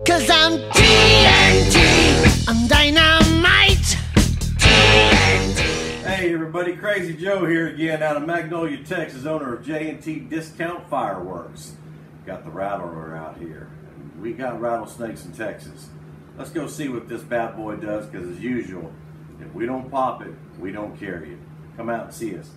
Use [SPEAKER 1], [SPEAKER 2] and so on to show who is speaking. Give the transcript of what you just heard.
[SPEAKER 1] 'Cause I'm JNT, I'm dynamite.
[SPEAKER 2] Hey everybody, Crazy Joe here again out of Magnolia, Texas, owner of JNT Discount Fireworks. Got the Rattler out here. We got rattlesnakes in Texas. Let's go see what this bad boy does, because as usual, if we don't pop it, we don't carry it. Come out and see us.